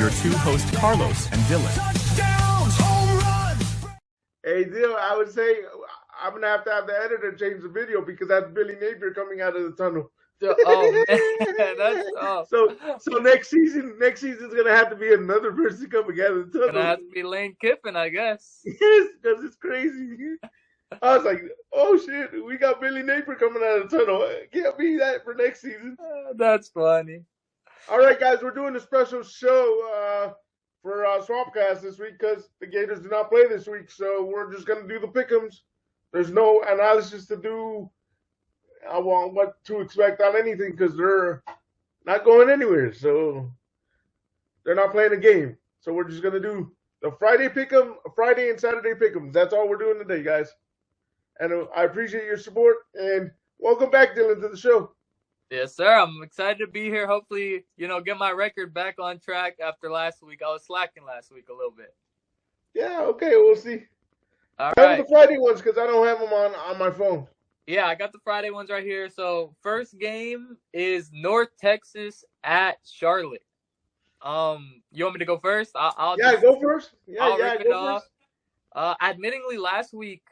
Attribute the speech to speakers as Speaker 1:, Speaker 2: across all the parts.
Speaker 1: your two hosts, Carlos and Dylan.
Speaker 2: Hey, Dylan, I would say I'm going to have the editor change the video because that's Billy Napier coming out of the tunnel.
Speaker 3: Oh man, that's tough.
Speaker 2: So next season's gonna have to be another person coming out of the tunnel.
Speaker 3: Gonna have to be Lane Kiffin, I guess.
Speaker 2: Yes, because it's crazy. I was like, oh shit, we got Billy Napier coming out of the tunnel. Can't be that for next season.
Speaker 3: That's funny.
Speaker 2: All right, guys, we're doing a special show for Swampcast this week because the Gators do not play this week, so we're just gonna do the pick'ems. There's no analysis to do. I want what to expect on anything because they're not going anywhere. So they're not playing a game. So we're just going to do the Friday pick'em, Friday and Saturday pick'ems. That's all we're doing today, guys. And I appreciate your support. And welcome back, Dylan, to the show.
Speaker 3: Yes, sir. I'm excited to be here. Hopefully, get my record back on track after last week. I was slacking last week a little bit.
Speaker 2: Yeah, okay. We'll see.
Speaker 3: All
Speaker 2: Tell
Speaker 3: right.
Speaker 2: me the Friday ones because I don't have them on my phone.
Speaker 3: Yeah, I got the Friday ones right here. So first game is North Texas at Charlotte. You want me to go first?
Speaker 2: Go first.
Speaker 3: I'll rip it off. Admittingly, last week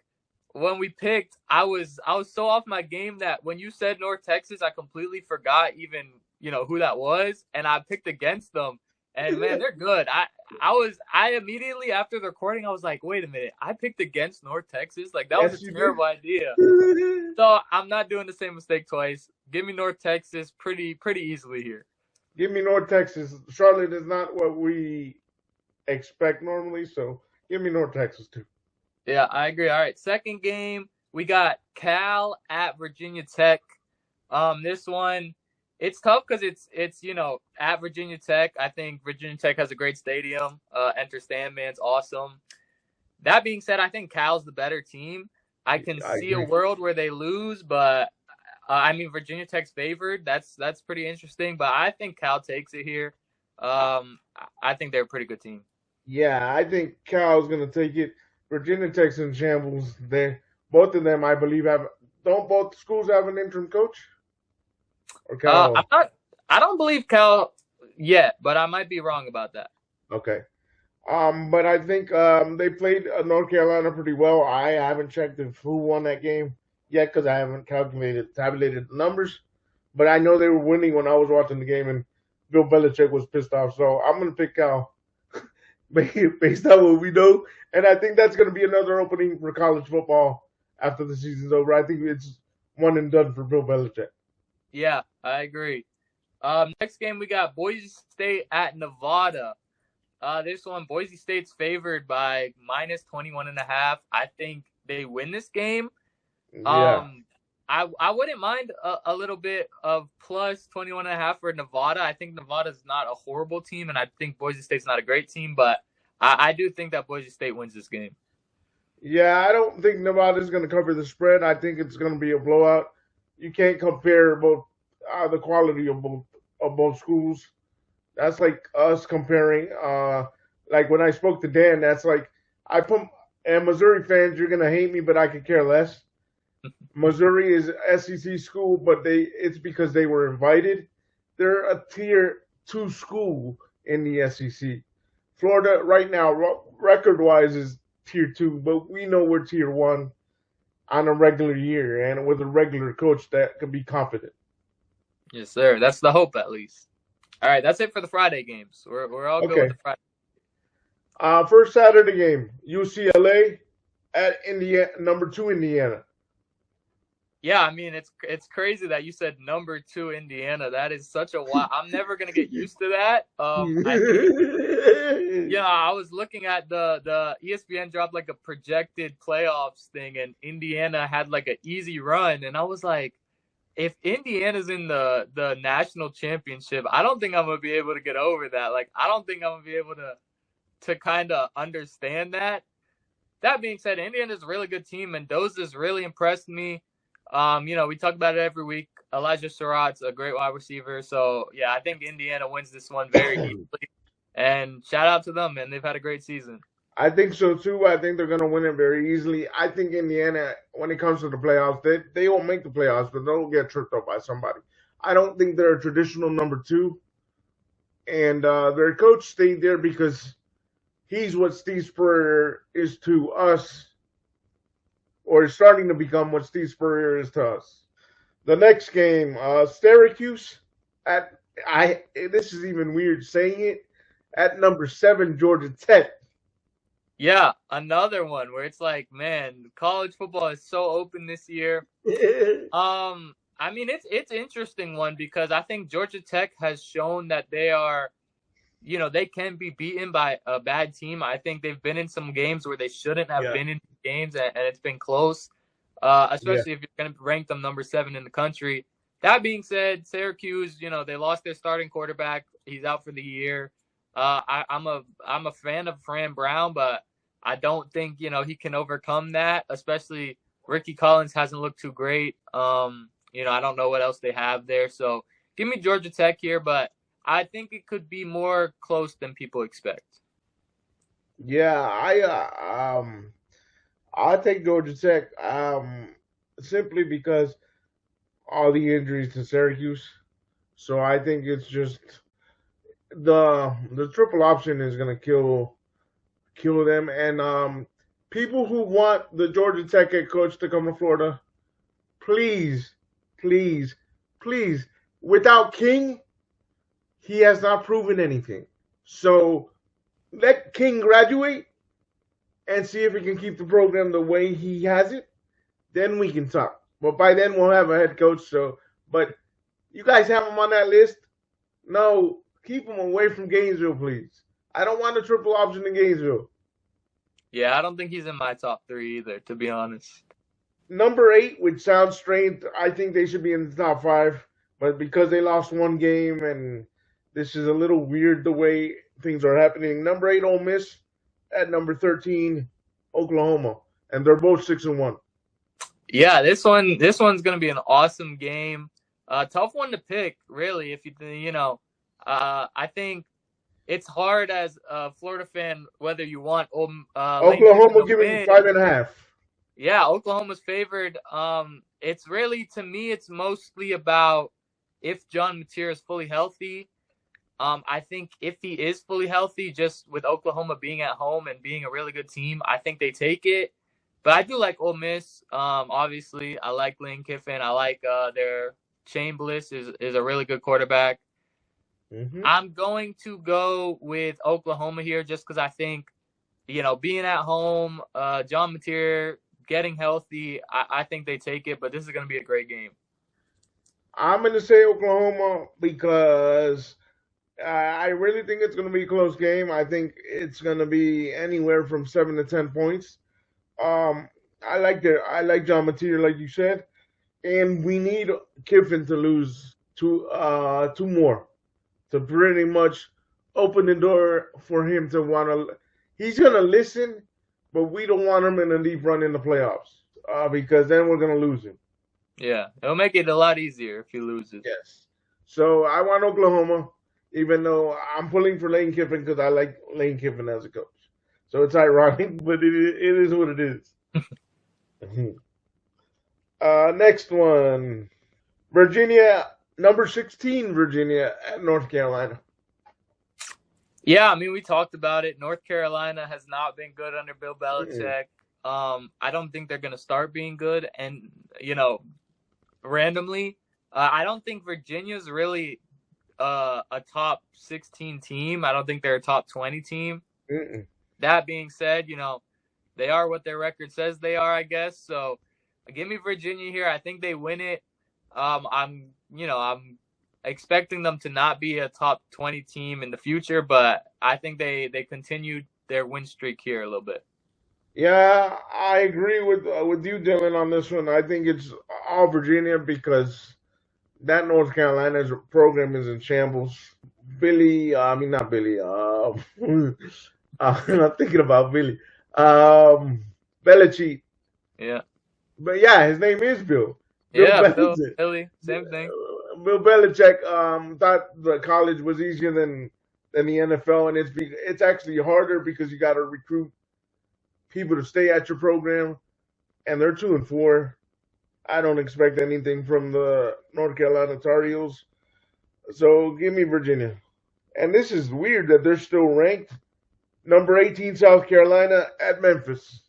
Speaker 3: when we picked, I was so off my game that when you said North Texas, I completely forgot even who that was, and I picked against them. And man, they're good. I immediately after the recording, I was like, wait a minute, I picked against North Texas? Like that was a terrible idea. So I'm not doing the same mistake twice. Give me North Texas pretty easily here.
Speaker 2: Give me North Texas. Charlotte is not what we expect normally, so give me North Texas too.
Speaker 3: Yeah, I agree. All right, second game, we got Cal at Virginia Tech. This one, it's tough because it's at Virginia Tech. I think Virginia Tech has a great stadium. Enter Sandman's awesome. That being said, I think Cal's the better team. I can see a world where they lose, but Virginia Tech's favored. That's pretty interesting. But I think Cal takes it here. I think they're a pretty good team.
Speaker 2: Yeah, I think Cal's gonna take it. Virginia Tech's in shambles. Both of them, I believe, don't both schools have an interim coach? Or Cal?
Speaker 3: I don't believe Cal yet, but I might be wrong about that.
Speaker 2: Okay. But I think they played North Carolina pretty well. I haven't checked who won that game yet because I haven't tabulated the numbers. But I know they were winning when I was watching the game, and Bill Belichick was pissed off. So I'm going to pick Cal based on what we know. And I think that's going to be another opening for college football after the season's over. I think it's one and done for Bill Belichick.
Speaker 3: Yeah, I agree. Next game, we got Boise State at Nevada. This one, Boise State's favored by minus 21.5. I think they win this game.
Speaker 2: Yeah.
Speaker 3: I wouldn't mind a little bit of plus 21.5 for Nevada. I think Nevada's not a horrible team, and I think Boise State's not a great team, but I do think that Boise State wins this game.
Speaker 2: Yeah, I don't think Nevada's going to cover the spread. I think it's going to be a blowout. You can't compare both the quality of both schools. That's like us comparing. Like when I spoke to Dan, that's like and Missouri fans, you're gonna hate me, but I could care less. Missouri is SEC school, but it's because they were invited. They're a tier 2 school in the SEC. Florida right now, record-wise, is tier 2, but we know we're tier 1 on a regular year and with a regular coach that can be confident.
Speaker 3: Yes, sir. That's the hope, at least. All right, that's it for the Friday games. We're all good with the Friday.
Speaker 2: First Saturday game, UCLA at Indiana, number 2 Indiana.
Speaker 3: Yeah, I mean it's crazy that you said number 2 Indiana. That is such a wild. I'm never gonna get used to that. I was looking at the ESPN dropped like a projected playoffs thing, and Indiana had like an easy run, and I was like, if Indiana's in the national championship, I don't think I'm gonna be able to get over that. Like, I don't think I'm gonna be able to kind of understand that. That being said, Indiana's a really good team. Mendoza's really impressed me. We talk about it every week. Elijah Surratt's a great wide receiver. So, yeah, I think Indiana wins this one very easily. And shout out to them, man. They've had a great season.
Speaker 2: I think so, too. I think they're going to win it very easily. I think Indiana, when it comes to the playoffs, they won't make the playoffs, but they'll get tripped up by somebody. I don't think they're a traditional number 2. and their coach stayed there because he's what Steve Spurrier is to us, or is starting to become what Steve Spurrier is to us. The next game, Syracuse at this is even weird saying it, at number 7 Georgia Tech.
Speaker 3: Yeah, another one where it's like, man, college football is so open this year. I mean, it's interesting one because I think Georgia Tech has shown that they are, they can be beaten by a bad team. I think they've been in some games where they shouldn't have been in games, and it's been close, especially if you're going to rank them number 7 in the country. That being said, Syracuse, they lost their starting quarterback. He's out for the year. I'm a fan of Fran Brown, but I don't think, he can overcome that, especially Ricky Collins hasn't looked too great. I don't know what else they have there. So give me Georgia Tech here, but I think it could be more close than people expect.
Speaker 2: Yeah, I take Georgia Tech simply because all the injuries to Syracuse. So I think it's just the triple option is gonna kill them. And people who want the Georgia Tech head coach to come to Florida, please, please, please, without King, he has not proven anything. So let King graduate and see if he can keep the program the way he has it. Then we can talk. But by then we'll have a head coach. But you guys have him on that list? No, keep him away from Gainesville, please. I don't want a triple option in Gainesville.
Speaker 3: Yeah, I don't think he's in my top 3 either, to be honest.
Speaker 2: Number 8, which sounds strange, I think they should be in the top 5. But because they lost one game, and this is a little weird the way things are happening. Number 8, Ole Miss. At number 13, Oklahoma. And they're both 6-1.
Speaker 3: Yeah, this one's going to be an awesome game. Tough one to pick, really. If I think it's hard as a Florida fan whether you want
Speaker 2: Oklahoma giving 5.5.
Speaker 3: Yeah, Oklahoma's favored. It's really, to me, it's mostly about if John Mateer is fully healthy. I think if he is fully healthy, just with Oklahoma being at home and being a really good team, I think they take it. But I do like Ole Miss. Obviously, I like Lane Kiffin. I like their Shane Bliss is a really good quarterback. Mm-hmm. I'm going to go with Oklahoma here just because I think, being at home, John Mateer getting healthy, I think they take it. But this is going to be a great game.
Speaker 2: I'm going to say Oklahoma because I really think it's going to be a close game. I think it's going to be anywhere from 7 to 10 points. I like John Mateer, like you said, and we need Kiffin to lose two more to pretty much open the door for him to want to. He's going to listen, but we don't want him in a deep run in the playoffs because then we're going to lose him.
Speaker 3: Yeah, it'll make it a lot easier if he loses.
Speaker 2: Yes. So I want Oklahoma, even though I'm pulling for Lane Kiffin because I like Lane Kiffin as a coach. So it's ironic, but it is what it is. Next one. Virginia, number 16, Virginia at North Carolina.
Speaker 3: Yeah, I mean, we talked about it. North Carolina has not been good under Bill Belichick. I don't think they're going to start being good. And, randomly, I don't think Virginia's really a top 16 team. I don't think they're a top 20 team. That being said, they are what their record says they are, I guess. So give me Virginia here. I think they win it. I'm expecting them to not be a top 20 team in the future, but I think they continued their win streak here a little bit.
Speaker 2: Yeah, I agree with you, Dylan, on this one. I think it's all Virginia because that North Carolina's program is in shambles. Not Billy. I'm thinking about Billy. Belichick.
Speaker 3: Yeah.
Speaker 2: But yeah, his name is Bill.
Speaker 3: Billy, same thing.
Speaker 2: Bill Belichick thought the college was easier than the NFL, and it's actually harder because you got to recruit people to stay at your program, and they're 2-4. I don't expect anything from the North Carolina Tar Heels, so give me Virginia. and this is weird that they're still ranked. Number 18, South Carolina at Memphis.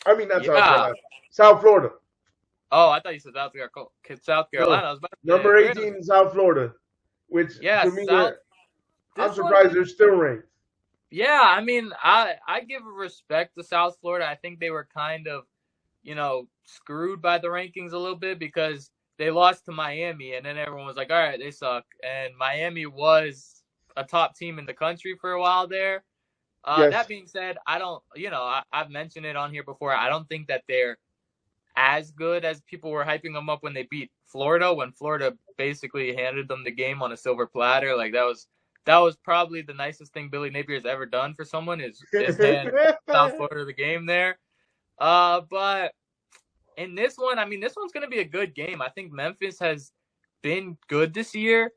Speaker 2: I mean, not South
Speaker 3: Yeah.
Speaker 2: Carolina, South Florida.
Speaker 3: Oh, I thought you said South Carolina.
Speaker 2: No,
Speaker 3: I was about to say
Speaker 2: number
Speaker 3: if you're in
Speaker 2: 18, South Florida, which
Speaker 3: yeah,
Speaker 2: to me,
Speaker 3: South.
Speaker 2: I'm
Speaker 3: This one,
Speaker 2: surprised they're still ranked.
Speaker 3: yeah. I mean, I give respect to South Florida. I think they were kind of, screwed by the rankings a little bit because they lost to Miami, and then everyone was like, all right, they suck. And Miami was a top team in the country for a while there.
Speaker 2: Yes.
Speaker 3: That being said, I don't, I've mentioned it on here before. I don't think that they're as good as people were hyping them up when they beat Florida, when Florida basically handed them the game on a silver platter. Like that was probably the nicest thing Billy Napier's ever done for someone is hand South Florida the game there. But in this one, I mean, this one's going to be a good game. I think Memphis has been good this year.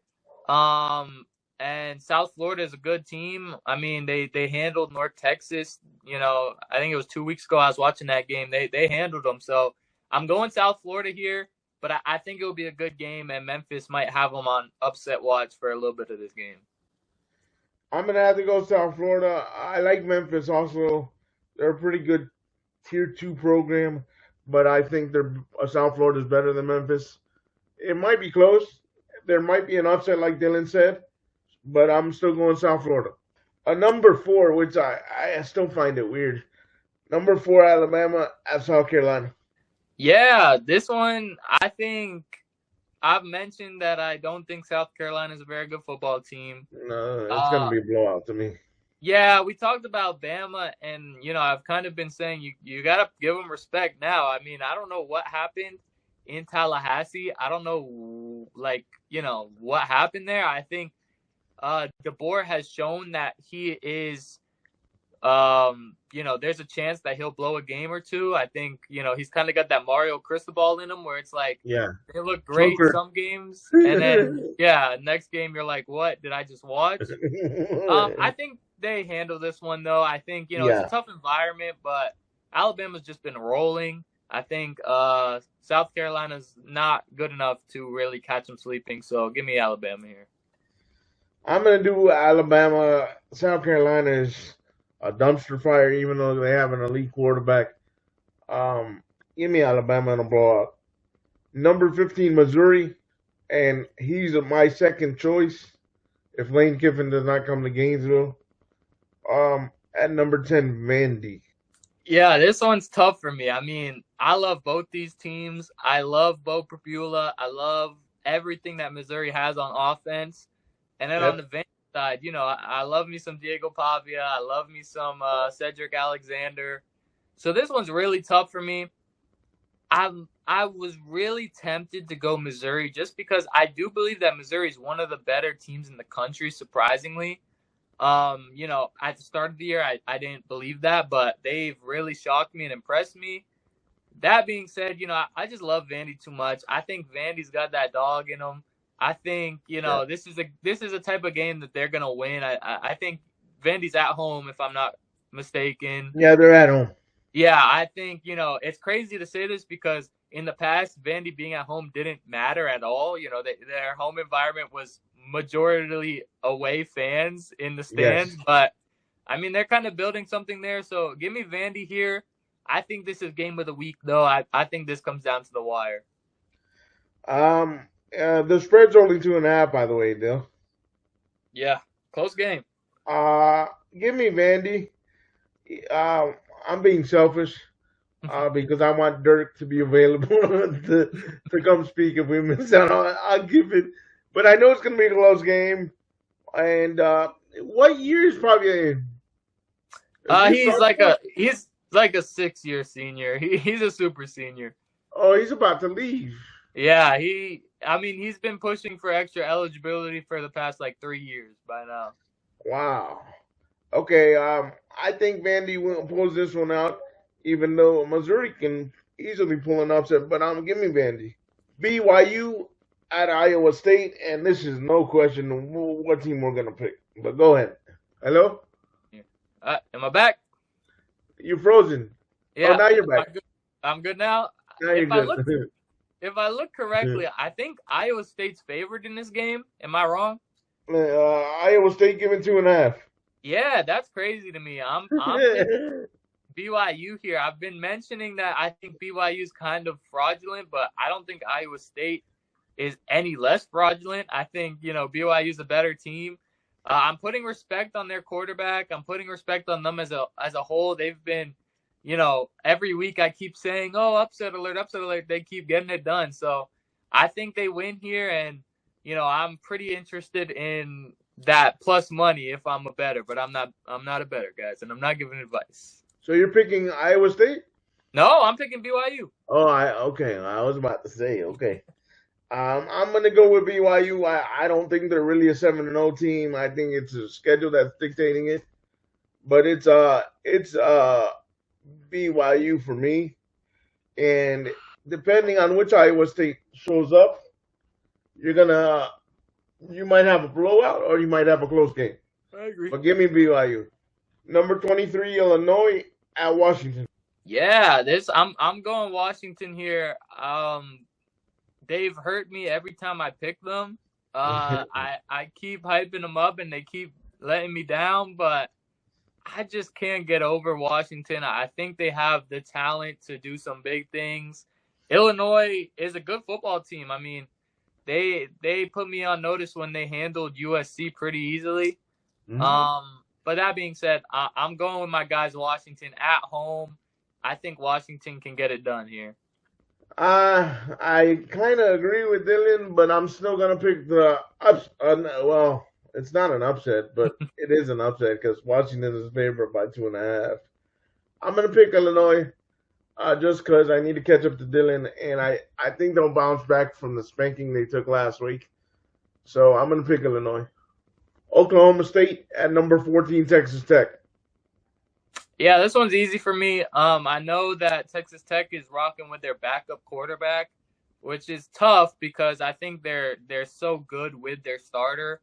Speaker 3: And South Florida is a good team. I mean, they handled North Texas. I think it was 2 weeks ago I was watching that game. They handled them. So I'm going South Florida here, but I think it will be a good game, and Memphis might have them on upset watch for a little bit of this game.
Speaker 2: I'm going to have to go South Florida. I like Memphis also. They're a pretty good Tier 2 program, but I think South Florida is better than Memphis. It might be close. There might be an upset like Dylan said, but I'm still going South Florida. A number 4, which I still find it weird. Number 4, Alabama at South Carolina.
Speaker 3: Yeah, this one, I think I've mentioned that I don't think South Carolina is a very good football team.
Speaker 2: No, it's going to be a blowout to me.
Speaker 3: Yeah, we talked about Bama, and, I've kind of been saying you got to give them respect now. I mean, I don't know what happened in Tallahassee. I don't know, what happened there. I think DeBoer has shown that he is, there's a chance that he'll blow a game or two. I think, he's kind of got that Mario Cristobal in him where it's like,
Speaker 2: yeah,
Speaker 3: they look great some games. And then, next game you're like, what did I just watch? I think they handle this one, though. I think, it's a tough environment, but Alabama's just been rolling. I think South Carolina's not good enough to really catch them sleeping, so give me Alabama here.
Speaker 2: I'm going to do Alabama. South Carolina is a dumpster fire, even though they have an elite quarterback. Give me Alabama in a blowout. Number 15, Missouri, and he's my second choice if Lane Kiffin does not come to Gainesville. At number 10, Vandy.
Speaker 3: Yeah, this one's tough for me. I mean, I love both these teams. I love Bo Prabula. I love everything that Missouri has on offense. And then on the Vandy side, I love me some Diego Pavia. I love me some Cedric Alexander. So this one's really tough for me. I was really tempted to go Missouri just because I do believe that Missouri is one of the better teams in the country, surprisingly. At the start of the year, I didn't believe that, but they've really shocked me and impressed me. That being said, I just love Vandy too much. I think Vandy's got that dog in them. I think, this is a type of game that they're going to win. I think Vandy's at home, if I'm not mistaken.
Speaker 2: Yeah, they're at home.
Speaker 3: Yeah, I think, it's crazy to say this because in the past, Vandy being at home didn't matter at all. Their home environment was majority away fans in the stands. Yes. But, I mean, they're kind of building something there. So give me Vandy here. I think this is game of the week, though. I think this comes down to the wire.
Speaker 2: The spread's only 2.5, by the way, Dill.
Speaker 3: Yeah, close game.
Speaker 2: Give me Vandy. I'm being selfish because I want Dirk to be available to come speak if we miss out. I'll give it, but I know it's going to be a close game. And what year is probably?
Speaker 3: He's like a 6-year senior. He's a super senior.
Speaker 2: Oh, he's about to leave.
Speaker 3: Yeah, he's been pushing for extra eligibility for the past 3 years by now.
Speaker 2: Wow. Okay, I think Vandy will pull this one out, even though Missouri can easily pull an upset, but give me Vandy. BYU at Iowa State, and this is no question what team we're going to pick. But go ahead. Hello?
Speaker 3: Yeah. Am I back?
Speaker 2: You're frozen.
Speaker 3: Yeah.
Speaker 2: Oh, now you're back.
Speaker 3: I'm good now.
Speaker 2: Now you're good.
Speaker 3: If I look correctly, I think Iowa State's favored in this game. Am I wrong?
Speaker 2: Iowa State giving 2.5.
Speaker 3: Yeah, that's crazy to me. I'm picking BYU here. I've been mentioning that I think BYU is kind of fraudulent, but I don't think Iowa State is any less fraudulent. I think, BYU is a better team. I'm putting respect on their quarterback. I'm putting respect on them as a whole. They've been, every week I keep saying, "Oh, upset alert, upset alert." They keep getting it done. So I think they win here, and I'm pretty interested in that plus money if I'm a bettor, but I'm not. I'm not a bettor, guys, and I'm not giving advice.
Speaker 2: So you're picking Iowa State?
Speaker 3: No, I'm picking BYU.
Speaker 2: Oh, okay. I was about to say okay. I'm gonna go with BYU. I don't think they're really a 7-0 team. I think it's a schedule that's dictating it. But it's BYU for me. And depending on which Iowa State shows up, you might have a blowout or you might have a close game.
Speaker 3: I agree.
Speaker 2: But give me BYU. Number 23, Illinois at Washington.
Speaker 3: Yeah, I'm going Washington here. They've hurt me every time I pick them. I keep hyping them up and they keep letting me down, but I just can't get over Washington. I think they have the talent to do some big things. Illinois is a good football team. I mean, they put me on notice when they handled USC pretty easily. Mm-hmm. But that being said, I'm going with my guys Washington at home. I think Washington can get it done here.
Speaker 2: I kind of agree with Dylan, but I'm still gonna pick the well, it's not an upset, but it is an upset because Washington is favored by 2.5. I'm gonna pick Illinois, just because I need to catch up to Dylan, and I think they'll bounce back from the spanking they took last week. So I'm gonna pick Illinois. Oklahoma State at number 14, Texas Tech.
Speaker 3: Yeah, this one's easy for me. I know that Texas Tech is rocking with their backup quarterback, which is tough because I think they're so good with their starter.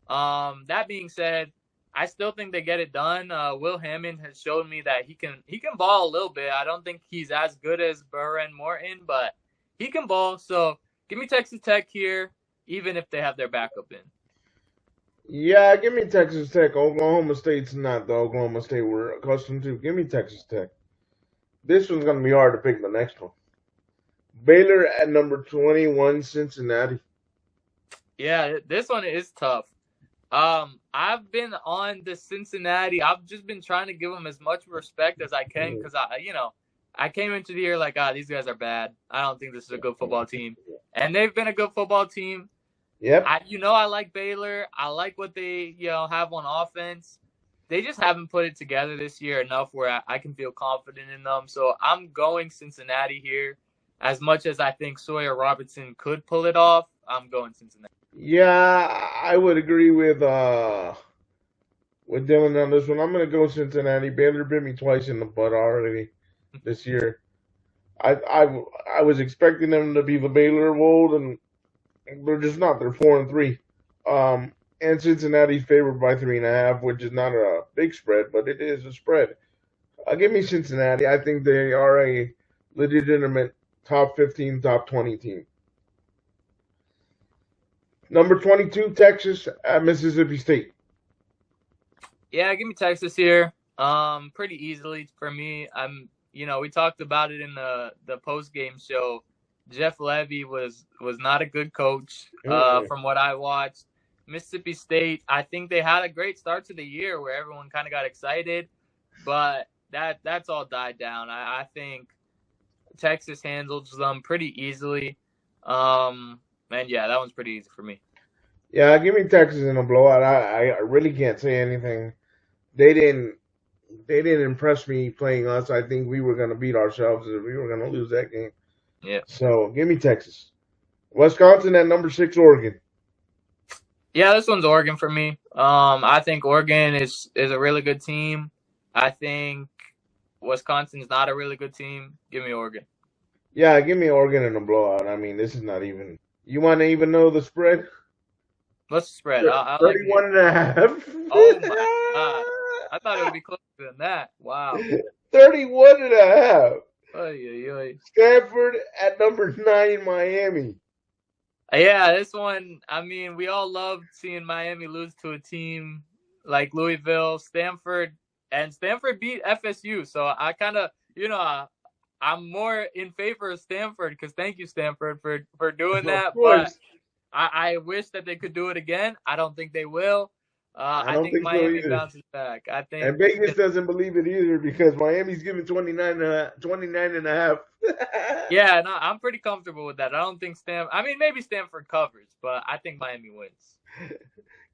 Speaker 3: That being said, I still think they get it done. Will Hammond has shown me that he can ball a little bit. I don't think he's as good as Burren Morton, but he can ball. So give me Texas Tech here, even if they have their backup in.
Speaker 2: Yeah, give me Texas Tech. Oklahoma State's not the Oklahoma State we're accustomed to. Give me Texas Tech. This one's going to be hard to pick the next one. Baylor at number 21, Cincinnati.
Speaker 3: Yeah, this one is tough. I've been on the Cincinnati. I've just been trying to give them as much respect as I can because I came into the year like, these guys are bad. I don't think this is a good football team. And they've been a good football team.
Speaker 2: Yep.
Speaker 3: I like Baylor. I like what they, have on offense. They just haven't put it together this year enough where I can feel confident in them. So I'm going Cincinnati here. As much as I think Sawyer Robertson could pull it off, I'm going Cincinnati.
Speaker 2: Yeah, I would agree with Dylan on this one. I'm going to go Cincinnati. Baylor bit me twice in the butt already this year. I was expecting them to be the Baylor of old, and they're just not. They're 4-3. And Cincinnati's favored by 3.5, which is not a big spread, but it is a spread. Give me Cincinnati. I think they are a legitimate top 15, top 20 team. Number 22, Texas at Mississippi State.
Speaker 3: Yeah, give me Texas here. Pretty easily for me. We talked about it in the post game show. Jeff Levy was not a good coach from what I watched. Mississippi State, I think they had a great start to the year where everyone kind of got excited, but that's all died down. I think Texas handles them pretty easily. And yeah, that one's pretty easy for me.
Speaker 2: Yeah, give me Texas in a blowout. I really can't say anything. They didn't impress me playing us. I think we were going to beat ourselves if we were going to lose that game.
Speaker 3: Yeah.
Speaker 2: So give me Texas. Wisconsin at number 6, Oregon.
Speaker 3: Yeah, this one's Oregon for me. I think Oregon is a really good team. I think Wisconsin's not a really good team. Give me Oregon.
Speaker 2: Yeah, give me Oregon in a blowout. I mean, this is not even. You want to even know the spread?
Speaker 3: What's the spread?
Speaker 2: 31.5.
Speaker 3: Oh my God! I thought it would be closer than that. Wow.
Speaker 2: 31.5.
Speaker 3: Oy, oy, oy.
Speaker 2: Stanford at number 9, Miami.
Speaker 3: Yeah, this one, I mean, we all loved seeing Miami lose to a team like Louisville, Stanford, and Stanford beat FSU. So I kind of, I'm more in favor of Stanford because thank you, Stanford, for doing
Speaker 2: Of
Speaker 3: that. But
Speaker 2: course,
Speaker 3: I wish that they could do it again. I don't think they will.
Speaker 2: I
Speaker 3: I
Speaker 2: don't
Speaker 3: think
Speaker 2: think so
Speaker 3: Miami
Speaker 2: either.
Speaker 3: bounces back. I think,
Speaker 2: And Vegas doesn't believe it either because Miami's giving 29 and a half.
Speaker 3: yeah, no, I'm pretty comfortable with that. I don't think I mean, maybe Stanford covers, but I think Miami wins.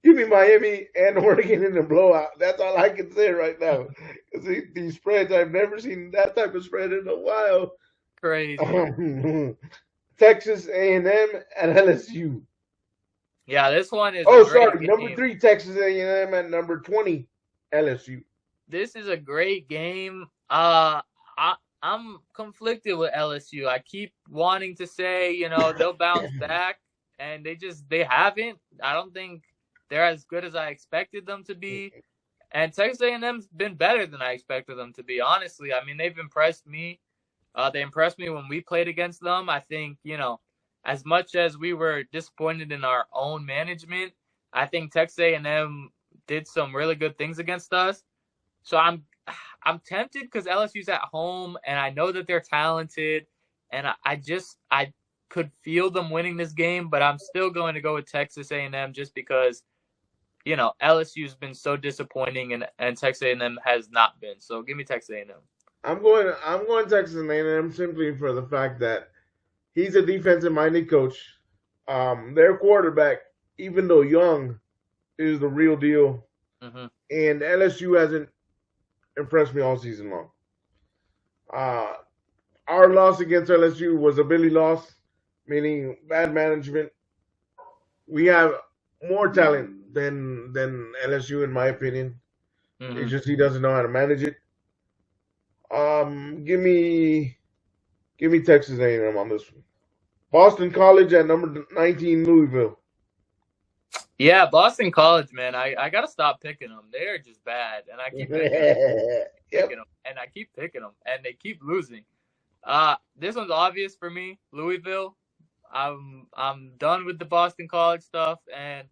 Speaker 2: Give me Miami and Oregon in the blowout. That's all I can say right now. 'Cause these spreads, I've never seen that type of spread in a while.
Speaker 3: Crazy.
Speaker 2: Texas A&M at LSU.
Speaker 3: Yeah, this one is a
Speaker 2: Oh,
Speaker 3: great
Speaker 2: sorry, number
Speaker 3: game.
Speaker 2: 3 Texas A&M at number 20 LSU.
Speaker 3: This is a great game. I'm conflicted with LSU. I keep wanting to say, they'll bounce back, and they haven't. I don't think they're as good as I expected them to be. And Texas A&M's been better than I expected them to be. Honestly, I mean, they've impressed me. They impressed me when we played against them. I think, as much as we were disappointed in our own management, I think Texas A&M did some really good things against us. So I'm tempted because LSU's at home, and I know that they're talented, and I could feel them winning this game, but I'm still going to go with Texas A&M just because LSU's been so disappointing, and Texas A&M has not been. So give me Texas A&M.
Speaker 2: I'm going Texas A&M simply for the fact that he's a defensive minded coach. Their quarterback, even though young, is the real deal.
Speaker 3: Mm-hmm.
Speaker 2: And LSU hasn't impressed me all season long. Uh, our loss against LSU was a Billy loss, meaning bad management. We have more talent than LSU, in my opinion.
Speaker 3: Mm-hmm.
Speaker 2: It's just he doesn't know how to manage it. Give me Texas A&M on this one. Boston College at number 19, Louisville.
Speaker 3: Yeah, Boston College, man. I gotta stop picking them. They are just bad, and I keep picking them,
Speaker 2: Yep.
Speaker 3: and I keep picking them, and they keep losing. This one's obvious for me, Louisville. I'm done with the Boston College stuff, and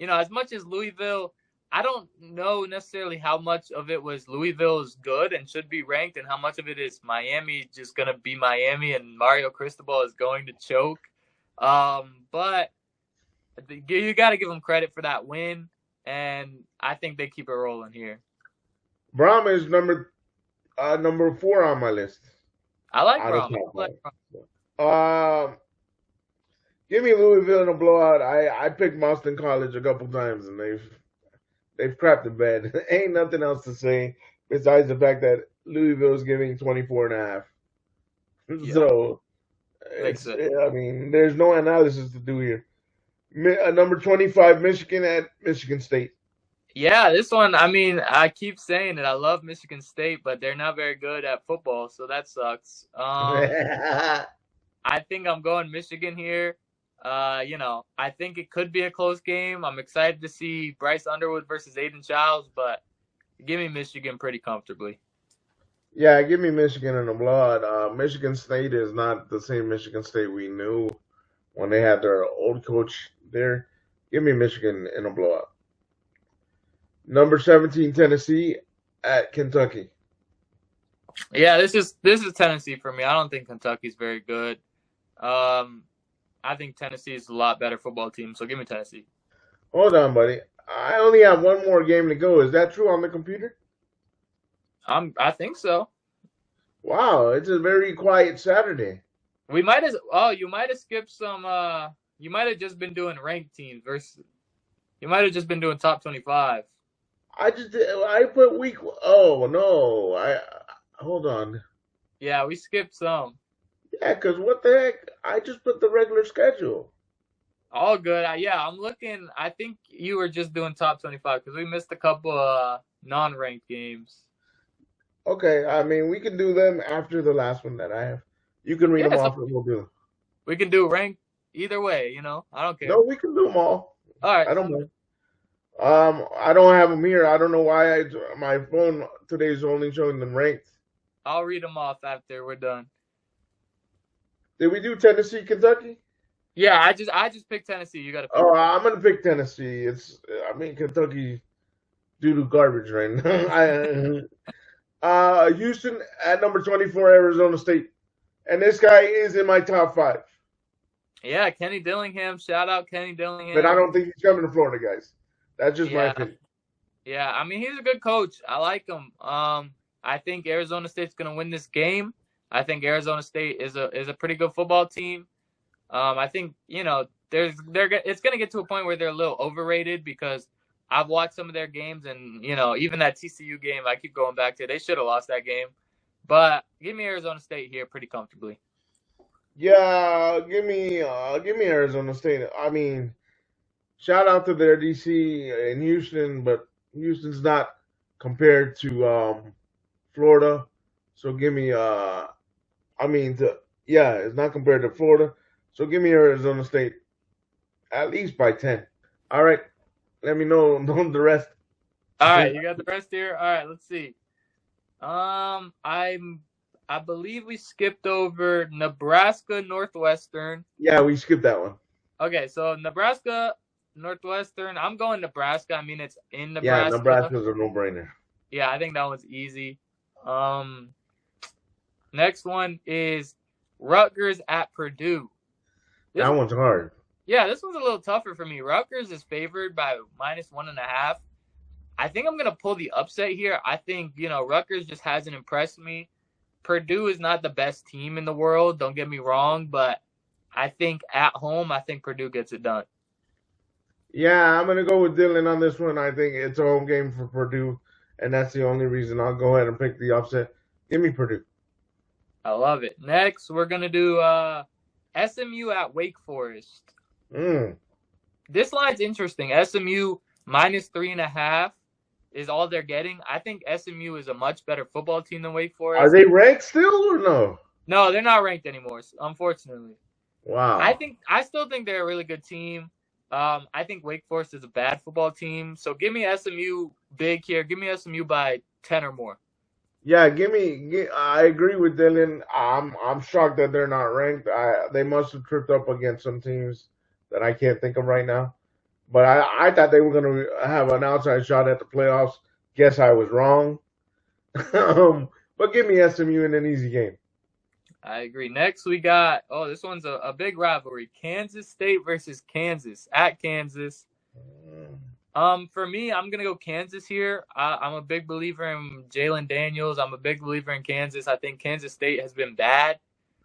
Speaker 3: as much as Louisville, I don't know necessarily how much of it was Louisville's good and should be ranked, and how much of it is Miami just gonna be Miami and Mario Cristobal is going to choke. But you got to give them credit for that win, and I think they keep it rolling here.
Speaker 2: Brahma is number 4 on my list.
Speaker 3: I like
Speaker 2: Out of
Speaker 3: Brahma.
Speaker 2: top 5. Give me Louisville in a blowout. I picked Boston College a couple times and they've crapped the bed. Ain't nothing else to say besides the fact that Louisville is giving 24 and a half.
Speaker 3: Yeah.
Speaker 2: So
Speaker 3: Makes sense.
Speaker 2: I mean, there's no analysis to do here. Number 25, Michigan at Michigan State.
Speaker 3: Yeah, this one, I mean, I keep saying it. I love Michigan State, but they're not very good at football, so that sucks. I think I'm going Michigan here. I think it could be a close game. I'm excited to see Bryce Underwood versus Aiden Childs, but give me Michigan pretty comfortably.
Speaker 2: Yeah, give me Michigan in a blowout. Michigan State is not the same Michigan State we knew when they had their old coach there. Give me Michigan in a blowout. Number 17, Tennessee at Kentucky.
Speaker 3: Yeah, this is Tennessee for me. I don't think Kentucky's very good. I think Tennessee is a lot better football team, so give me Tennessee.
Speaker 2: Hold on, buddy. I only have one more game to go. Is that true on the computer?
Speaker 3: I think so.
Speaker 2: Wow, it's a very quiet Saturday.
Speaker 3: We might have. Oh, you might have skipped some. You might have just been doing ranked teams versus. You might have just been doing top 25.
Speaker 2: I put week. Oh no, hold on.
Speaker 3: Yeah, we skipped some.
Speaker 2: Yeah, because what the heck? I just put the regular schedule.
Speaker 3: All good. I'm looking. I think you were just doing top 25 because we missed a couple non-ranked games.
Speaker 2: Okay, I mean we can do them after the last one that I have. You can read them off, and we'll do them.
Speaker 3: We can do ranked either way. I don't care.
Speaker 2: No, we can do them all.
Speaker 3: All right.
Speaker 2: I don't mind. I don't have them here. I don't know why my phone today is only showing them ranked.
Speaker 3: I'll read them off after we're done.
Speaker 2: Did we do Tennessee, Kentucky?
Speaker 3: Yeah, I just picked Tennessee. You got to pick.
Speaker 2: Oh, I'm gonna pick Tennessee. Kentucky due to garbage right now. Houston at number 24, Arizona State, and this guy is in my top 5.
Speaker 3: Yeah, Kenny Dillingham. Shout out Kenny Dillingham.
Speaker 2: But I don't think he's coming to Florida, guys. That's just my opinion.
Speaker 3: Yeah, I mean he's a good coach. I like him. I think Arizona State's gonna win this game. I think Arizona State is a pretty good football team. I think it's gonna get to a point where they're a little overrated because I've watched some of their games and even that TCU game I keep going back to. They should have lost that game, but give me Arizona State here pretty comfortably.
Speaker 2: Yeah, give me Arizona State. I mean, shout out to their DC in Houston, but Houston's not compared to Florida. So give me it's not compared to Florida. So give me Arizona State at least by 10. All right. Let me know the rest.
Speaker 3: All right, you got the rest here. All right, let's see. I believe we skipped over Nebraska Northwestern.
Speaker 2: Yeah, we skipped that one.
Speaker 3: Okay, so Nebraska Northwestern. I'm going Nebraska. I mean, it's in Nebraska.
Speaker 2: Yeah, Nebraska's a no-brainer.
Speaker 3: Yeah, I think that one's easy. Next one is Rutgers at Purdue.
Speaker 2: That one's hard.
Speaker 3: Yeah, this one's a little tougher for me. Rutgers is favored by -1.5. I think I'm going to pull the upset here. I think, Rutgers just hasn't impressed me. Purdue is not the best team in the world, don't get me wrong, but I think at home, I think Purdue gets it done.
Speaker 2: Yeah, I'm going to go with Dylan on this one. I think it's a home game for Purdue, and that's the only reason I'll go ahead and pick the upset. Give me Purdue.
Speaker 3: I love it. Next, we're going to do SMU at Wake Forest. This line's interesting. SMU -3.5 is all they're getting. I think SMU is a much better football team than Wake Forest.
Speaker 2: Are they ranked still or no?
Speaker 3: No, they're not ranked anymore, unfortunately.
Speaker 2: Wow.
Speaker 3: I still think they're a really good team. I think Wake Forest is a bad football team. So give me SMU big here. Give me SMU by 10 or more.
Speaker 2: Yeah, I agree with Dylan. I'm shocked that they're not ranked. They must have tripped up against some teams that I can't think of right now. But I thought they were going to have an outside shot at the playoffs. Guess I was wrong. But give me SMU in an easy game.
Speaker 3: I agree. Next, we got, this one's a big rivalry. Kansas State versus Kansas at Kansas. For me, I'm going to go Kansas here. I'm a big believer in Jalen Daniels. I'm a big believer in Kansas. I think Kansas State has been bad.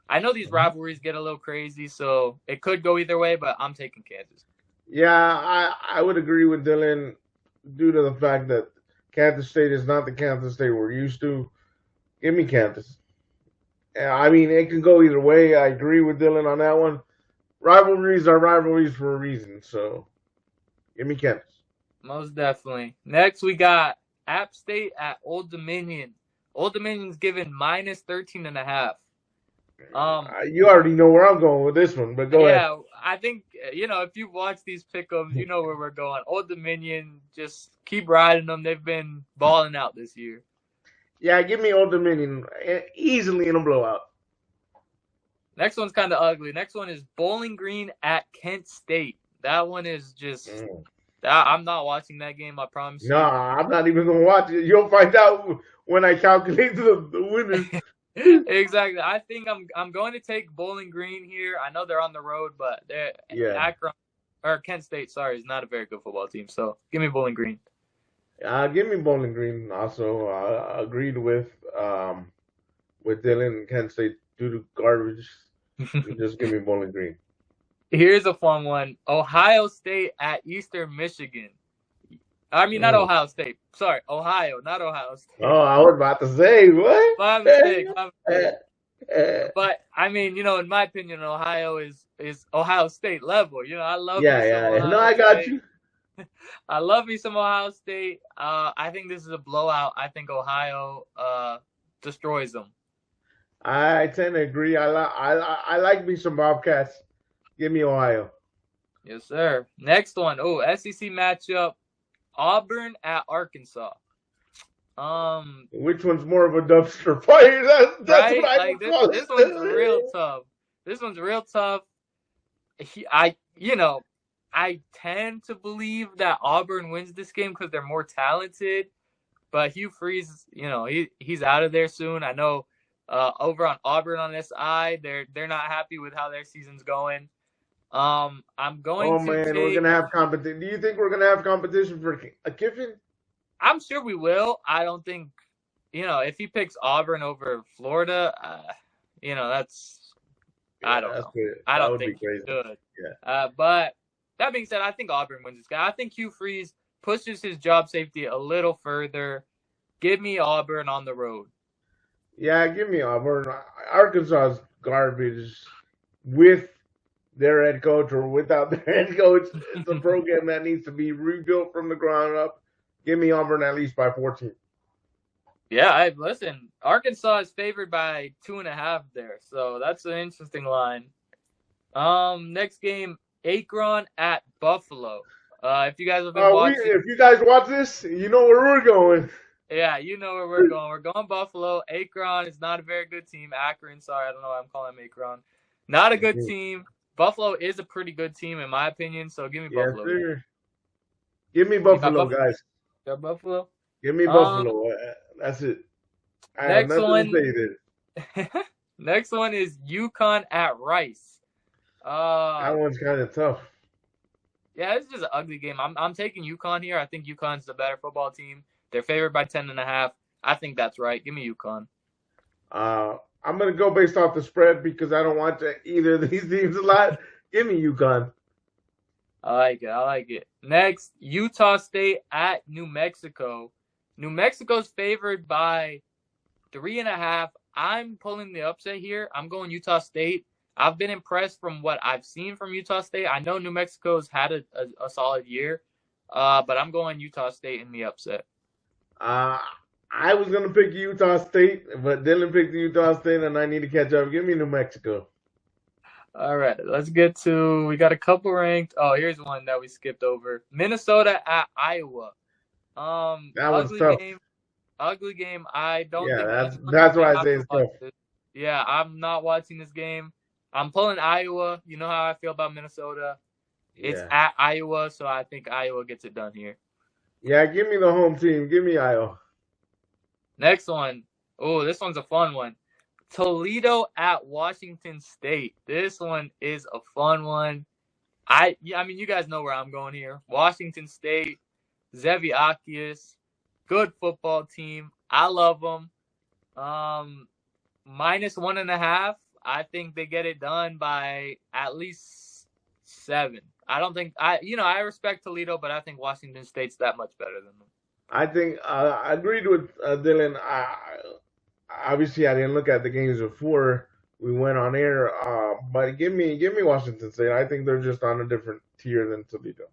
Speaker 3: I know these rivalries get a little crazy, so it could go either way, but I'm taking Kansas.
Speaker 2: Yeah, I would agree with Dylan due to the fact that Kansas State is not the Kansas State we're used to. Give me Kansas. I mean, it can go either way. I agree with Dylan on that one. Rivalries are rivalries for a reason, so give me Kansas.
Speaker 3: Most definitely. Next, we got App State at Old Dominion. Old Dominion's given -13.5.
Speaker 2: You already know where I'm going with this one, but go ahead.
Speaker 3: Yeah, I think, if you watch these pick'ems, you know where we're going. Old Dominion, just keep riding them. They've been balling out this year.
Speaker 2: Yeah, give me Old Dominion easily in a blowout.
Speaker 3: Next one's kind of ugly. Next one is Bowling Green at Kent State. That one is just I'm not watching that game, I promise you.
Speaker 2: No, I'm not even going to watch it. You'll find out when I calculate the winners.
Speaker 3: Exactly. I think I'm going to take Bowling Green here. I know they're on the road, but Kent State, is not a very good football team. So give me Bowling Green.
Speaker 2: Give me Bowling Green. Also, agreed with Dylan. Kent State due to garbage. Just give me Bowling Green.
Speaker 3: Here's a fun one: Ohio State at Eastern Michigan. I mean, not Ohio State. Sorry, Ohio, not Ohio State.
Speaker 2: Oh, I was about to say, what?
Speaker 3: My mistake. But, I mean, in my opinion, Ohio is Ohio State level. I love
Speaker 2: Yeah. No, I got you.
Speaker 3: I love me some Ohio State. I think this is a blowout. I think Ohio destroys them.
Speaker 2: I tend to agree. I like me some Bobcats. Give me Ohio.
Speaker 3: Yes, sir. Next one. SEC matchup. Auburn at Arkansas.
Speaker 2: Which one's more of a dumpster fire? That's
Speaker 3: right?
Speaker 2: what I
Speaker 3: this one's real tough. This one's real tough. I tend to believe that Auburn wins this game because they're more talented. But Hugh Freeze, he's out of there soon. I know over on Auburn on SI, they're not happy with how their season's going. I'm going
Speaker 2: Oh
Speaker 3: to
Speaker 2: man, we're
Speaker 3: take.
Speaker 2: gonna have competition. Do you think we're gonna have competition for a Kiffin?
Speaker 3: I'm sure we will. I don't think, if he picks Auburn over Florida, that's.
Speaker 2: Yeah,
Speaker 3: I don't
Speaker 2: that's
Speaker 3: know.
Speaker 2: good.
Speaker 3: I
Speaker 2: That
Speaker 3: don't
Speaker 2: would be
Speaker 3: think he
Speaker 2: crazy.
Speaker 3: should.
Speaker 2: Yeah.
Speaker 3: But that being said, I think Auburn wins this guy. I think Hugh Freeze pushes his job safety a little further. Give me Auburn on the road.
Speaker 2: Yeah, give me Auburn. Arkansas is garbage with their head coach or without their head coach. It's a program that needs to be rebuilt from the ground up. Give me Auburn at least by 14.
Speaker 3: Yeah, listen. Arkansas is favored by 2.5 there, so that's an interesting line. Next game, Akron at Buffalo. If you guys have been watching,
Speaker 2: If you guys watch this, you know where we're going.
Speaker 3: yeah, you know where we're going. We're going Buffalo. Akron is not a very good team. Akron, sorry, I don't know why I'm calling them Akron. Not a good team. Buffalo is a pretty good team in my opinion, so give me
Speaker 2: Yes,
Speaker 3: Buffalo.
Speaker 2: sir. Give me Buffalo, guys.
Speaker 3: Got Buffalo?
Speaker 2: Give me Buffalo. That's it. I have nothing to say there.
Speaker 3: Next one is UConn at Rice.
Speaker 2: That one's kind of tough.
Speaker 3: Yeah, it's just an ugly game. I'm taking UConn here. I think UConn's the better football team. They're favored by 10.5. I think that's right. Give me UConn.
Speaker 2: I'm gonna go based off the spread because I don't want either of these teams a lot. Give me UConn.
Speaker 3: I like it. Next, Utah State at New Mexico. New Mexico's favored by 3.5. I'm pulling the upset here. I'm going Utah State. I've been impressed from what I've seen from Utah State. I know New Mexico's had a solid year, but I'm going Utah State in the upset.
Speaker 2: I was going to pick Utah State, but Dylan picked Utah State, and I need to catch up. Give me New Mexico.
Speaker 3: All right, let's get to – we got a couple ranked. Oh, here's one that we skipped over. Minnesota at Iowa.
Speaker 2: That was tough.
Speaker 3: Ugly game. I don't think –
Speaker 2: that's why I say it's tough.
Speaker 3: Yeah, I'm not watching this game. I'm pulling Iowa. You know how I feel about Minnesota. It's at Iowa, so I think Iowa gets it done here.
Speaker 2: Yeah, give me the home team. Give me Iowa.
Speaker 3: Next one. Oh, this one's a fun one. Toledo at Washington State. This one is a fun one. I mean, you guys know where I'm going here. Washington State, Zevi Akius, good football team. I love them. -1.5. I think they get it done by at least 7. I don't think I respect Toledo, but I think Washington State's that much better than them.
Speaker 2: I think I agreed with Dylan. Obviously, I didn't look at the games before we went on air, but give me Washington State. I think they're just on a different tier than Toledo.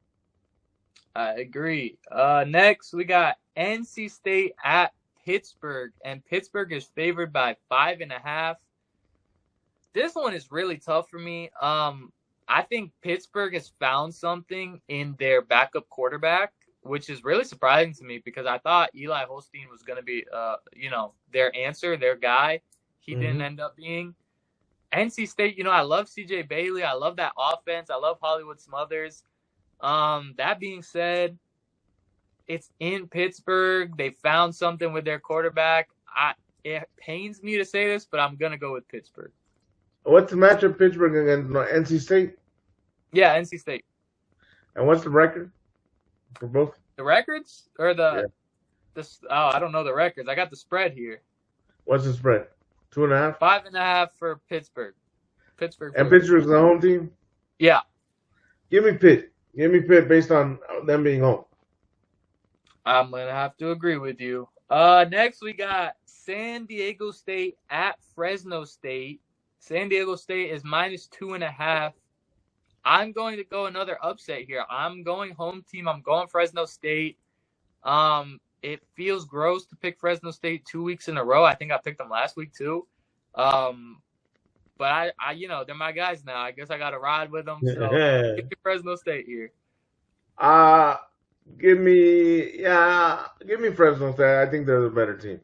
Speaker 3: I agree. Next, we got NC State at Pittsburgh, and Pittsburgh is favored by 5.5. This one is really tough for me. I think Pittsburgh has found something in their backup quarterback, which is really surprising to me because I thought Eli Holstein was going to be, their answer, their guy. He didn't end up being. NC State, I love CJ Bailey. I love that offense. I love Hollywood Smothers. That being said, it's in Pittsburgh. They found something with their quarterback. It pains me to say this, but I'm going to go with Pittsburgh.
Speaker 2: What's the matchup, Pittsburgh against NC State?
Speaker 3: Yeah, NC State.
Speaker 2: And what's the record for both?
Speaker 3: The records or I don't know the records. I got the spread here.
Speaker 2: What's the spread? 2.5?
Speaker 3: 5.5 for Pittsburgh.
Speaker 2: And Pittsburgh's the home team?
Speaker 3: Yeah.
Speaker 2: Give me Pitt. Give me Pitt based on them being home.
Speaker 3: I'm going to have to agree with you. Next, we got San Diego State at Fresno State. San Diego State is -2.5. I'm going to go another upset here. I'm going home team. I'm going Fresno State. It feels gross to pick Fresno State 2 weeks in a row. I think I picked them last week too. But I they're my guys now. I guess I got to ride with them. So give me Fresno State here.
Speaker 2: Give me Fresno State. I think they're the better team.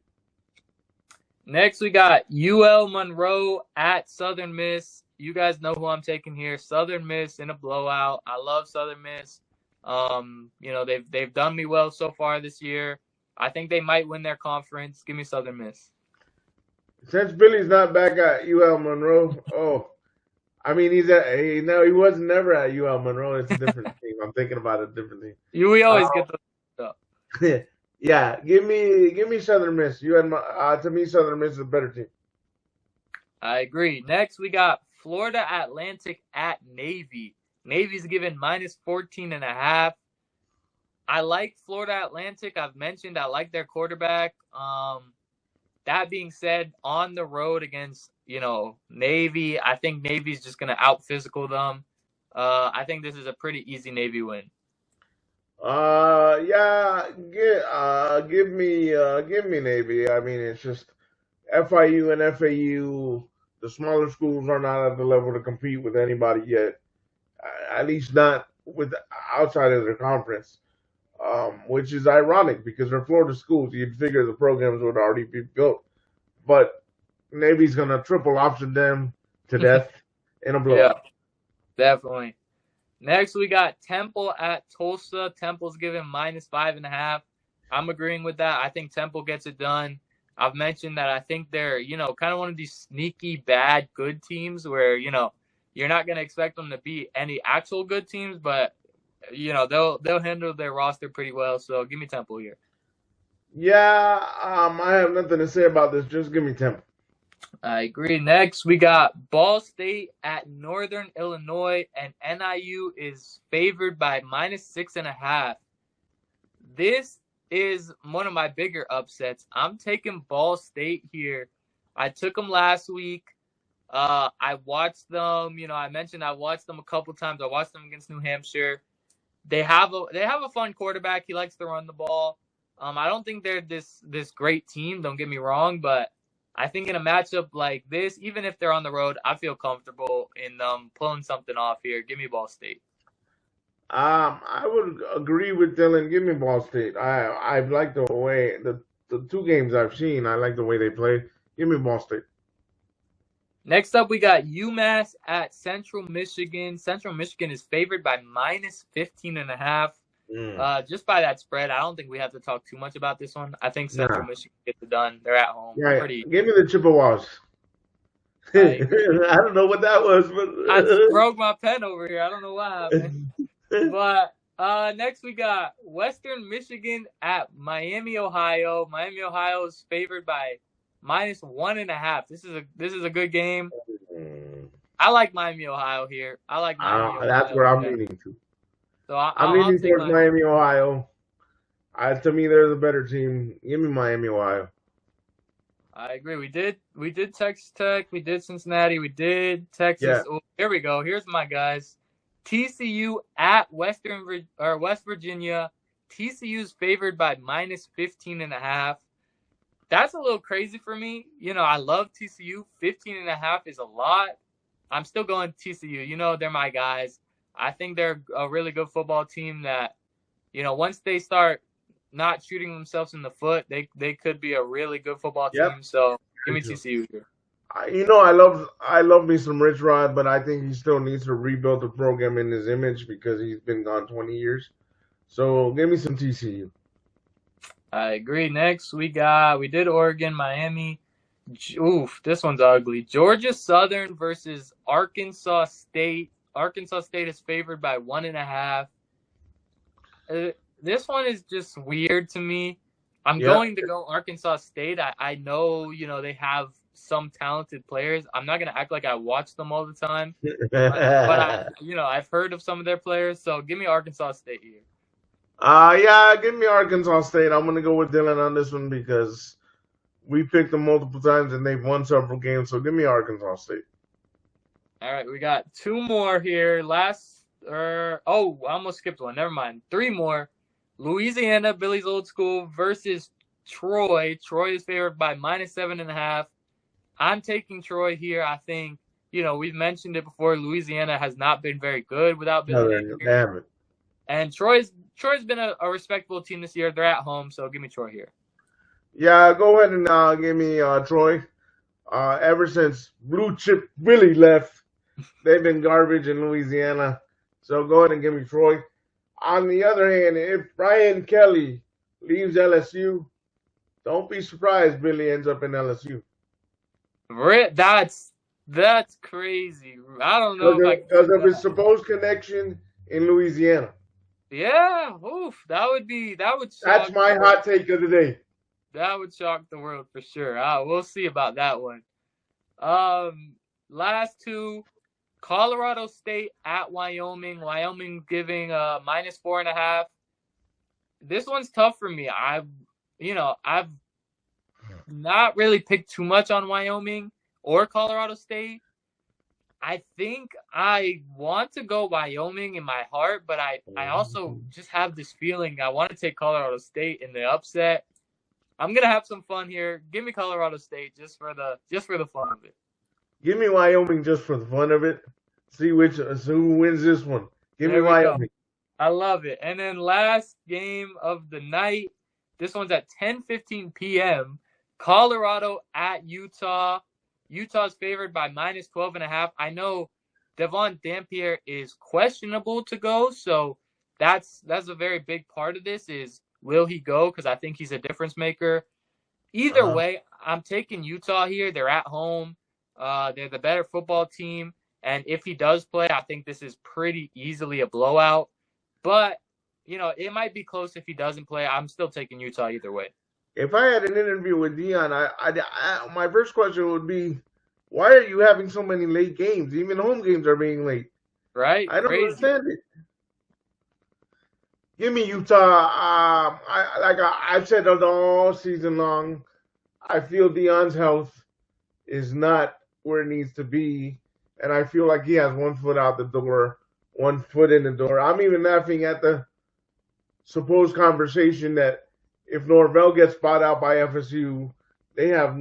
Speaker 3: Next, we got UL Monroe at Southern Miss. You guys know who I'm taking here. Southern Miss in a blowout. I love Southern Miss. They've done me well so far this year. I think they might win their conference. Give me Southern Miss.
Speaker 2: Since Billy's not back at UL Monroe, I mean he was never at UL Monroe. It's a different team. I'm thinking about a different team.
Speaker 3: We always get the stuff.
Speaker 2: Yeah, give me Southern Miss. To me, Southern Miss is a better team.
Speaker 3: I agree. Next, we got Florida Atlantic at Navy. Navy's given minus 14.5. I like Florida Atlantic. I've mentioned I like their quarterback. That being said, on the road against, Navy, I think Navy's just going to out-physical them. I think this is a pretty easy Navy win.
Speaker 2: Give me Navy. I mean, it's just FIU and FAU. The smaller schools are not at the level to compete with anybody yet. At least not with outside of their conference, which is ironic because they're Florida schools. You'd figure the programs would already be built, but Navy's gonna triple option them to death in a blowout.
Speaker 3: Yeah, definitely. Next, we got Temple at Tulsa. Temple's given minus 5.5. I'm agreeing with that. I think Temple gets it done. I've mentioned that I think they're, kind of one of these sneaky, bad, good teams where, you're not going to expect them to beat any actual good teams, but, they'll handle their roster pretty well. So give me Temple here.
Speaker 2: Yeah, I have nothing to say about this. Just give me Temple.
Speaker 3: I agree. Next, we got Ball State at Northern Illinois, and NIU is favored by minus 6.5. This is one of my bigger upsets. I'm taking Ball State here. I took them last week. I watched them. I mentioned I watched them a couple times. I watched them against New Hampshire. They have a fun quarterback. He likes to run the ball. I don't think they're this great team. Don't get me wrong, but I think in a matchup like this, even if they're on the road, I feel comfortable in them pulling something off here. Give me Ball State.
Speaker 2: I would agree with Dylan. Give me Ball State. I like the way the two games I've seen. I like the way they play. Give me Ball State.
Speaker 3: Next up, we got UMass at Central Michigan. Central Michigan is favored by minus 15.5. Just by that spread, I don't think we have to talk too much about this one. I think Central Michigan gets it done. They're at home.
Speaker 2: Yeah, give me the Chippewas. I don't know what that was, but
Speaker 3: I just broke my pen over here. I don't know what happened. But next we got Western Michigan at Miami, Ohio. Miami, Ohio is favored by minus 1.5. This is a good game. I like Miami, Ohio here. I like Miami. Ohio.
Speaker 2: That's where I'm leaning to.
Speaker 3: So
Speaker 2: I'm leaning towards Miami, Ohio. To me, they're the better team. Give me Miami, Ohio.
Speaker 3: I agree. We did Texas Tech. We did Cincinnati. We did Texas. Yeah. Oh, here we go. Here's my guys. TCU at West Virginia. TCU's favored by minus 15.5. That's a little crazy for me. I love TCU. 15.5 is a lot. I'm still going TCU. They're my guys. I think they're a really good football team that, once they start not shooting themselves in the foot, they could be a really good football team. So give me TCU here.
Speaker 2: I love me some Rich Rod, but I think he still needs to rebuild the program in his image because he's been gone 20 years. So give me some TCU.
Speaker 3: I agree. Next, we did Oregon, Miami. Oof, this one's ugly. Georgia Southern versus Arkansas State. Arkansas State is favored by 1.5. This one is just weird to me. I'm going to go Arkansas State. I know, they have some talented players. I'm not going to act like I watch them all the time. but I've heard of some of their players. So give me Arkansas State here.
Speaker 2: Give me Arkansas State. I'm going to go with Dylan on this one because we picked them multiple times and they've won several games. So give me Arkansas State.
Speaker 3: All right, we got two more here. I almost skipped one. Never mind. Three more. Louisiana, Billy's old school, versus Troy. Troy is favored by minus 7.5. I'm taking Troy here. I think, we've mentioned it before. Louisiana has not been very good without Billy.
Speaker 2: No,
Speaker 3: and Troy's been a respectable team this year. They're at home, so give me Troy here.
Speaker 2: Yeah, go ahead and give me Troy. Ever since Blue Chip Willie left, they've been garbage in Louisiana. So go ahead and give me Troy. On the other hand, if Brian Kelly leaves LSU, don't be surprised Billy ends up in LSU.
Speaker 3: That's crazy. I don't know if I can
Speaker 2: Because
Speaker 3: see
Speaker 2: of his
Speaker 3: that.
Speaker 2: supposed connection in Louisiana.
Speaker 3: Yeah, oof, that would
Speaker 2: That's
Speaker 3: shock the
Speaker 2: my
Speaker 3: world.
Speaker 2: hot take of the day.
Speaker 3: That would shock the world for sure. We'll see about that one. Last two, Colorado State at Wyoming. Wyoming giving -4.5. This one's tough for me. I've not really picked too much on Wyoming or Colorado State. I think I want to go Wyoming in my heart, but I also just have this feeling I want to take Colorado State in the upset. I'm gonna have some fun here. Give me Colorado State just for the fun of it.
Speaker 2: Give me Wyoming just for the fun of it. See who wins this one. Give me
Speaker 3: There we go.
Speaker 2: Wyoming.
Speaker 3: I love it. And then last game of the night. This one's at 10:15 p.m. Colorado at Utah. Utah's favored by -12.5. I know Devon Dampier is questionable to go, so that's a very big part of this is will he go? Because I think he's a difference maker. Either
Speaker 2: Uh-huh.
Speaker 3: way, I'm taking Utah here. They're at home. They're the better football team. And if he does play, I think this is pretty easily a blowout. But, it might be close if he doesn't play. I'm still taking Utah either way.
Speaker 2: If I had an interview with Dion, my first question would be, why are you having so many late games? Even home games are being late.
Speaker 3: Right?
Speaker 2: I don't
Speaker 3: Crazy.
Speaker 2: understand it. Give me Utah. I've said it all season long. I feel Dion's health is not where it needs to be, and I feel like he has 1 foot out the door, 1 foot in the door. I'm even laughing at the supposed conversation that if Norvell gets bought out by FSU, they have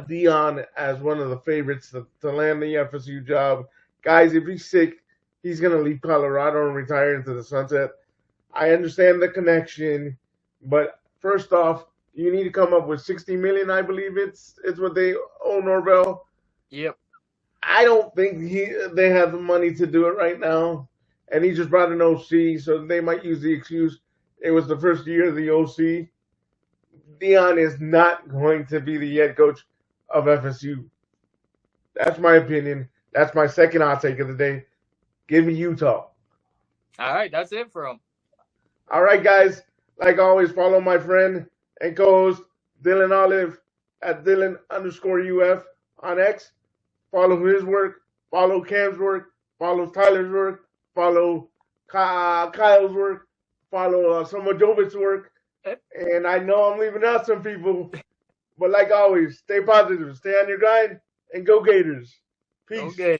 Speaker 2: Dion as one of the favorites to land the FSU job. Guys, if he's sick, he's going to leave Colorado and retire into the sunset. I understand the connection, but first off, you need to come up with $60 million. I believe it's what they owe Norvell.
Speaker 3: Yep.
Speaker 2: I don't think they have the money to do it right now, and he just brought an OC, so they might use the excuse it was the first year of the OC. Dion is not going to be the head coach of FSU. That's my opinion. That's my second hot take of the day. Give me Utah.
Speaker 3: All right, that's it for him.
Speaker 2: All right, guys. Like always, follow my friend and co-host Dylan Olive at Dylan_UF on X. Follow his work. Follow Cam's work. Follow Tyler's work. Follow Kyle's work. Follow some of Jovitz's work. And I know I'm leaving out some people, but like always, stay positive, stay on your grind, and go Gators. Peace.
Speaker 3: Okay.